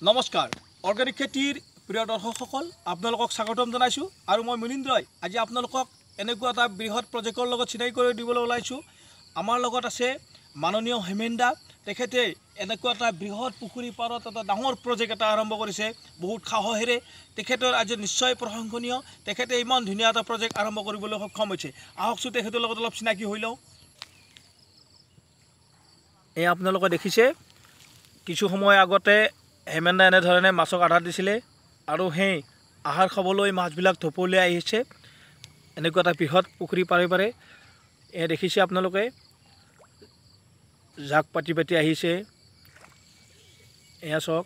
নমস্কাৰ অৰ্গেনিক খেতিৰ প্ৰিয় দৰ্শকসকল আপোনালোকক স্বাগতম জনাইছোঁ আৰু মই মিলিন্দ্ৰই আজি আপোনালোকক এনেকুৱা এটা বৃহৎ প্ৰজেক্টৰ লগত চিনাকি কৰি দিবলৈ ওলাইছোঁ। আমাৰ লগত আছে মাননীয় হেমেন দা। তেখেতে এনেকুৱা এটা বৃহৎ পুখুৰী পাৰত এটা ডাঙৰ প্ৰজেক্ট এটা আৰম্ভ কৰিছে বহুত সাহসেৰে। তেখেতৰ আজি নিশ্চয় প্ৰশংসনীয়। তেখেতে ইমান ধুনীয়া এটা প্ৰজেক্ট আৰম্ভ কৰিবলৈ সক্ষম হৈছে। আহকচোন তেখেতৰ লগত অলপ চিনাকি হৈ লওঁ। এই আপোনালোকে দেখিছে কিছু সময় আগতে হেমেন দা এনেধৰণে মাছক আধাৰ দিছিলে আৰু সেই আহাৰ খাবলৈ মাছবিলাক থপলি আহিছে এনেকুৱা এটা বৃহৎ পুখুৰী পাৰে পাৰে। এয়া দেখিছে আপোনালোকে জাক পাতি পাতি আহিছে। এয়া চাওক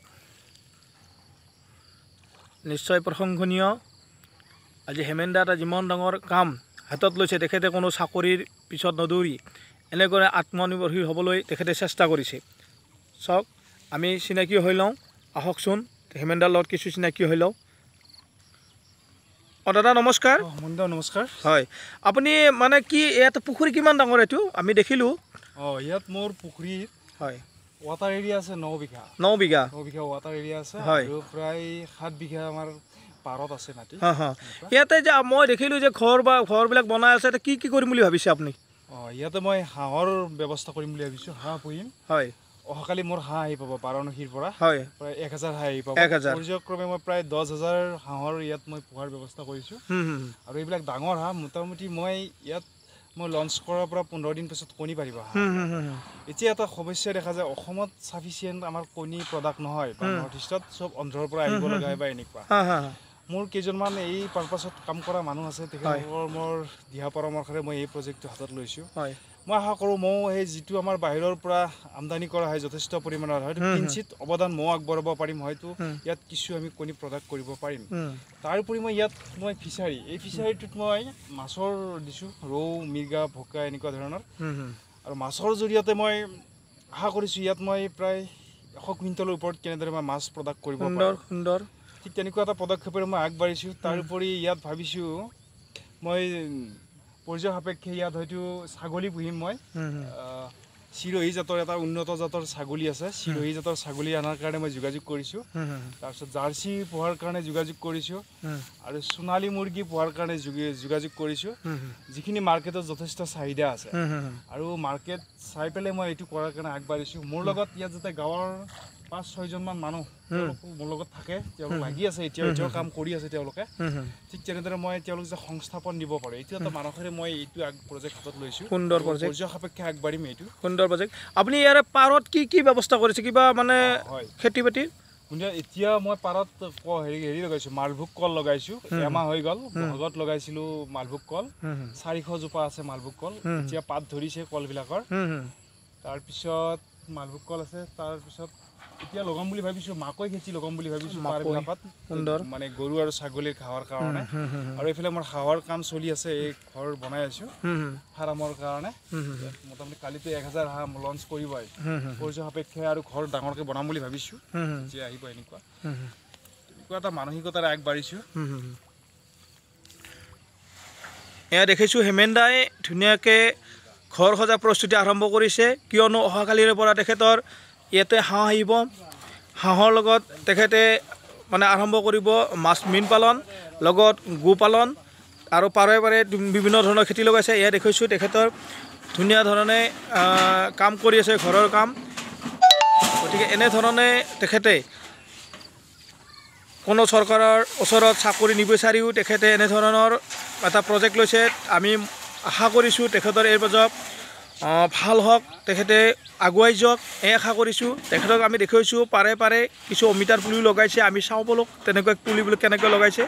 নিশ্চয় প্ৰশংসনীয়। আজি হেমেন দা এটা যিমান ডাঙৰ কাম হাতত লৈছে, তেখেতে কোনো চাকৰিৰ পিছত নদৌৰি এনেকৈ আত্মনিৰ্ভৰশীল হ'বলৈ তেখেতে চেষ্টা কৰিছে। চাওক আমি চিনাকি হৈ লওঁ। আহকচোন হেমেন দাৰ লগত কিছু চিনাকি হৈ লওঁ। দাদা নমস্কাৰ। নমস্কাৰ। হয়, আপুনি মানে কি ইয়াত পুখুৰী কিমান ডাঙৰ এইটো আমি দেখিলোঁ? ইয়াত মোৰ পুখুৰীত হয় ৱাটাৰ এৰিয়া আছে 9 বিঘা। 9 বিঘা ৱাটাৰ এৰিয়া আছে আৰু প্ৰায় 7 বিঘা আমাৰ পাৰত আছে মাটি। ইয়াতে যে মই দেখিলোঁ যে ঘৰবিলাক বনাই আছে, কি কি কৰিম বুলি ভাবিছে আপুনি? ইয়াতে মই হাঁহৰ ব্যৱস্থা কৰিম বুলি ভাবিছোঁ। হাঁহ পুহিম। হয়, অহাকালি মোৰ হাঁহ আহি পাব বাৰাণসীৰ পৰা। হয়, প্ৰায় 1000 হাঁহ আহি পাব। 1000 পৰ্যায়ক্ৰমে মই প্ৰায় 10000 হাঁহৰ ইয়াত মই পোহাৰ ব্যৱস্থা কৰিছোঁ। আৰু এইবিলাক ডাঙৰ হাঁহ মোটামুটি মই ইয়াত লঞ্চ কৰাৰ পৰা 15 দিন পিছত কণী পাৰিব হাঁহ। এতিয়া এটা সমস্যা দেখা যায়, অসমত চাফিচিয়েণ্ট আমাৰ কণী প্ৰডাক্ট নহয়। নৰ্থ ইষ্টত চব অন্ধ্ৰৰ পৰা আহিব লগা হয় বা এনেকুৱা। মোৰ কেইজনমান এই পাৰপাছত কাম কৰা মানুহ আছে, তেখেতসকলৰ মোৰ দিহা পৰামৰ্শৰে মই এই প্ৰজেক্টটো হাতত লৈছোঁ। মই আশা কৰোঁ ময়ো সেই যিটো আমাৰ বাহিৰৰ পৰা আমদানি কৰা হয় যথেষ্ট পৰিমাণৰ, হয়তো কিঞ্চিত অৱদান ময়ো আগবঢ়াব পাৰিম। হয়তো ইয়াত কিছু আমি কণী প্ৰডাক্ট কৰিব পাৰিম। তাৰোপৰি মই ইয়াত ফিচাৰী, এই ফিচাৰীটোত মই মাছৰ দিছোঁ, ৰৌ, মিৰ্গা, ভোকা এনেকুৱা ধৰণৰ। আৰু মাছৰ জৰিয়তে মই আশা কৰিছোঁ ইয়াত মই প্ৰায় 100 কুইণ্টলৰ ওপৰত কেনেদৰে মই মাছ প্ৰডাক্ট কৰিব পাৰোঁ। সুন্দৰ। ঠিক তেনেকুৱা এটা পদক্ষেপেৰে মই আগবাঢ়িছোঁ। তাৰোপৰি ইয়াত ভাবিছোঁ মই পৰ্যায় সাপেক্ষে ইয়াত হয়তো ছাগলী পুহিম। মই চিৰহী জাতৰ এটা উন্নত জাতৰ ছাগলী আছে। চিৰহী জাতৰ ছাগলী অনাৰ কাৰণে মই যোগাযোগ কৰিছোঁ। তাৰপিছত জাৰ্চি পোহাৰ কাৰণে যোগাযোগ কৰিছোঁ আৰু সোণালী মুৰ্গী পোহাৰ কাৰণে যোগাযোগ কৰিছোঁ, যিখিনি মাৰ্কেটত যথেষ্ট চাহিদা আছে। আৰু মাৰ্কেট চাই পেলাই মই এইটো কৰাৰ কাৰণে আগবাঢ়িছোঁ। মোৰ লগত ইয়াত যাতে গাঁৱৰ 5-6জনমান মানুহ মোৰ লগত থাকে, তেওঁলোক লাগি আছে, এতিয়াও কাম কৰি আছে তেওঁলোকে। ঠিক তেনেদৰে মই তেওঁলোক যে সংস্থাপন দিব পাৰে, এইটো এটা মানসেৰে মই এইটো প্ৰজেক্ট হাতত লৈছোঁ। সুন্দৰ প্ৰজেক্ট, পৰ্যায় সাপেক্ষে আগবাঢ়িম। এইটো সুন্দৰ প্ৰজেক্ট। আপুনি ইয়াৰে পাৰত কি কি ব্যৱস্থা কৰিছে, কিবা মানে খেতি বাতি? এতিয়া মই পাৰত হেৰি লগাইছোঁ, মালভোগ কল লগাইছোঁ। এমাহ হৈ গ'ল। বহাগত লগাইছিলোঁ মালভোগ কল। 400 জোপা আছে মালভোগ কল। এতিয়া পাত ধৰিছে কলবিলাকৰ। তাৰপিছত মালভোগ কল আছে। তাৰপিছত এতিয়া লগাম বুলি ভাবিছোঁ, মাকৈ খেতি লগাম বুলি ভাবিছোঁ পাৰবিলাকত, মানে গৰু আৰু ছাগলীৰ ঘাঁহৰ কাৰণে। আৰু এইফালে মোৰ হাঁহৰ কাম চলি আছে, এই ঘৰ বনাই আছোঁ ফাৰ্মৰ কাৰণে। মোটামুটি কালিতো 1000 হাঁহ লঞ্চ কৰিবই। পৰ্যায় সাপেক্ষে আৰু ঘৰ ডাঙৰকৈ বনাম বুলি ভাবিছোঁ। যে আহিব এনেকুৱা এটা মানসিকতাৰে আগবাঢ়িছোঁ। এয়া দেখিছোঁ হেমেন দাই ধুনীয়াকৈ ঘৰ সজা প্ৰস্তুতি আৰম্ভ কৰিছে, কিয়নো অহাকালিৰে পৰা তেখেতৰ ইয়াতে হাঁহ আহিব। হাঁহৰ লগত তেখেতে মানে আৰম্ভ কৰিব মীন পালন, লগত গো পালন আৰু পাৰে পাৰে বিভিন্ন ধৰণৰ খেতি লগাইছে। এয়া দেখিছোঁ তেখেতৰ ধুনীয়া ধৰণে কাম কৰি আছে, ঘৰৰ কাম। গতিকে এনেধৰণে তেখেতে কোনো চৰকাৰৰ ওচৰত চাকৰি নিবিচাৰিও তেখেতে এনেধৰণৰ এটা প্ৰজেক্ট লৈছে। আমি আশা কৰিছোঁ তেখেতৰ এই প্ৰজেক্ট ভাল হওক, তেখেতে আগুৱাই যাওক, এই আশা কৰিছোঁ। তেখেতক আমি দেখুৱাইছোঁ পাৰে পাৰে কিছু অমিতাৰ পুলিও লগাইছে। আমি চাওঁ বলক তেনেকুৱা পুলিবিলাক কেনেকৈ লগাইছে।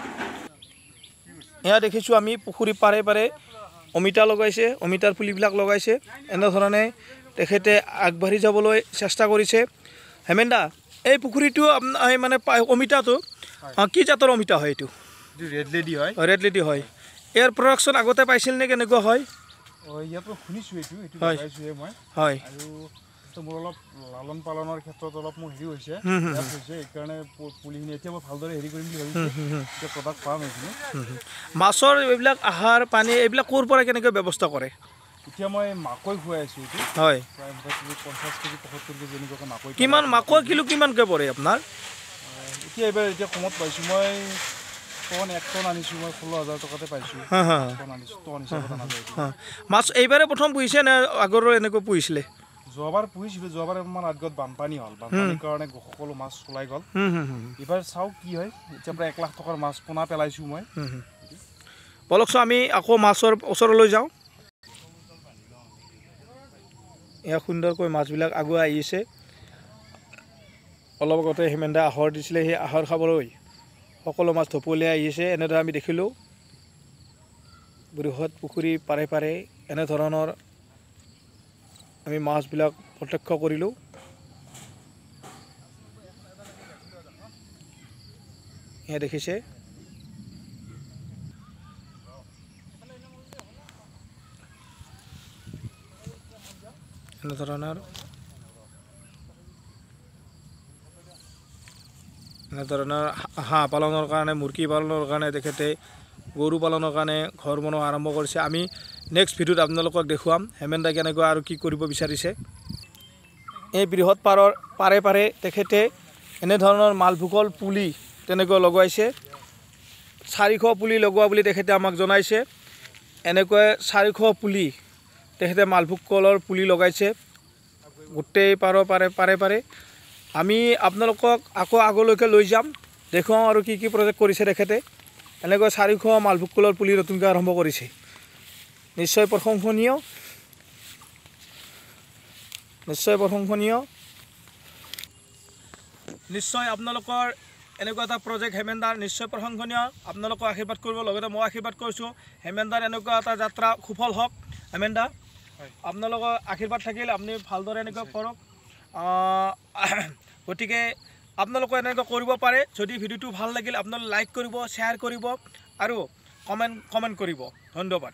এয়া দেখিছোঁ আমি পুখুৰী পাৰে পাৰে অমিতা লগাইছে, অমিতাৰ পুলিবিলাক লগাইছে। এনেধৰণে তেখেতে আগবাঢ়ি যাবলৈ চেষ্টা কৰিছে। হেমেন দা, এই পুখুৰীটো মানে অমিতাটো কি জাতৰ অমিতা হয়? এইটো ৰেড লেডি হয়। ৰেড লেডি হয়। ইয়াৰ প্ৰডাকশ্যন আগতে পাইছিল নে, কেনেকুৱা হয়? ইয়াতো শুনিছোঁ, এইটো লগাইছোঁহে মই। হয়। আৰু মোৰ অলপ লালন পালনৰ ক্ষেত্ৰত অলপ মোৰ হেৰি হৈছে, সেইকাৰণে পুলিখিনি এতিয়া মই ভালদৰে হেৰি কৰিম বুলি ভাবিছোঁ। এতিয়া প্ৰডাক্ট পাম এইখিনি। মাছৰ এইবিলাক আহাৰ পানী এইবিলাক ক'ৰ পৰা কেনেকৈ ব্যৱস্থা কৰে? এতিয়া মই মাকৈ খুৱাই আছোঁ। এইটো হয়, প্ৰায় 50 কেজি 75 কেজি এনেকুৱাকৈ মাকৈ। কিমান মাকৈ কিলো কিমানকৈ পৰে আপোনাৰ? এতিয়া এতিয়া কমত পাইছোঁ মই টন 1 টন আনিছোঁ মই 16,000 টকাতে পাইছোঁ টন আনিছোঁ টন হিচাপত নাযায় মাছ এইবাৰে প্ৰথম পুহিছে নে আগৰো এনেকৈ পুহিছিলে যোৱাবাৰ পুহিছিলোঁ যোৱাবাৰ আমাৰ আগত বানপানী হ'ল বানপানীৰ কাৰণে সকলো মাছ ওলাই গ'ল এইবাৰ চাওঁ কি হয় এতিয়া প্ৰায় 1 লাখ টকাৰ মাছ পোনা পেলাইছোঁ মই বলকচোন আমি আকৌ মাছৰ ওচৰলৈ যাওঁ এয়া সুন্দৰকৈ মাছবিলাক আগুৱাই আহিছে অলপ আগতে হেমেন দাই আহৰ দিছিলে সেই আহৰ খাবলৈ সকলো মাছ ঢপলিয়াই আহিছে এনেদৰে আমি দেখিলোঁ বৃহৎ পুখুৰী পাৰে পাৰে এনেধৰণৰ আমি মাছবিলাক প্ৰত্যক্ষ কৰিলোঁ এয়া দেখিছে এনেধৰণৰ হাঁহ পালনৰ কাৰণে মুৰ্গী পালনৰ কাৰণে তেখেতে গৰু পালনৰ কাৰণে ঘৰ বনোৱা আৰম্ভ কৰিছে আমি নেক্সট ভিডিঅ'ত আপোনালোকক দেখুৱাম হেমেন দাই কেনেকৈ আৰু কি কৰিব বিচাৰিছে এই বৃহৎ পাৰৰ পাৰে পাৰে তেখেতে এনেধৰণৰ মালভোগৰ পুলি তেনেকৈ লগাইছে 400 পুলি লগোৱা বুলি তেখেতে আমাক জনাইছে এনেকৈ 400 পুলি তেখেতে মালভোগ কলৰ পুলি লগাইছে গোটেই পাৰৰ পাৰে পাৰে আমি আপোনালোকক আকৌ আগলৈকে লৈ যাম দেখুৱাওঁ আৰু কি কি প্ৰজেক্ট কৰিছে তেখেতে এনেকৈ 400 মালভোগ কলৰ পুলি নতুনকৈ আৰম্ভ কৰিছে নিশ্চয় প্ৰশংসনীয় নিশ্চয় আপোনালোকৰ এনেকুৱা এটা প্ৰজেক্ট হেমেন দাৰ নিশ্চয় প্ৰশংসনীয় আপোনালোকক আশীৰ্বাদ কৰিব লগতে মই আশীৰ্বাদ কৰিছোঁ হেমেন দাৰ এনেকুৱা এটা যাত্ৰা সফল হওক হেমেন দা আপোনালোকৰ আশীৰ্বাদ থাকিলে আপুনি ভালদৰে এনেকৈ কৰক গতিকে আপোনালোকে এনেকৈ কৰিব পাৰে যদি ভিডিঅ'টো ভাল লাগিল আপোনালোকে লাইক কৰিব শ্বেয়াৰ কৰিব আৰু কমেণ্ট কৰিব ধন্যবাদ